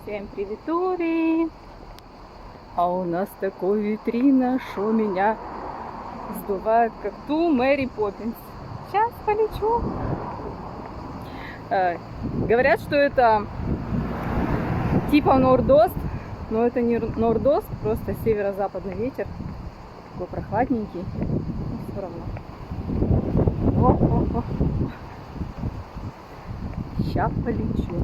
Всем приветули! А у нас такой витрина, что меня сдувает, как ту Мэри Поппинс. Сейчас полечу. Говорят, что это типа нордост, но это не нордост, просто северо-западный ветер. Такой прохладненький, но все равно. Сейчас полечу.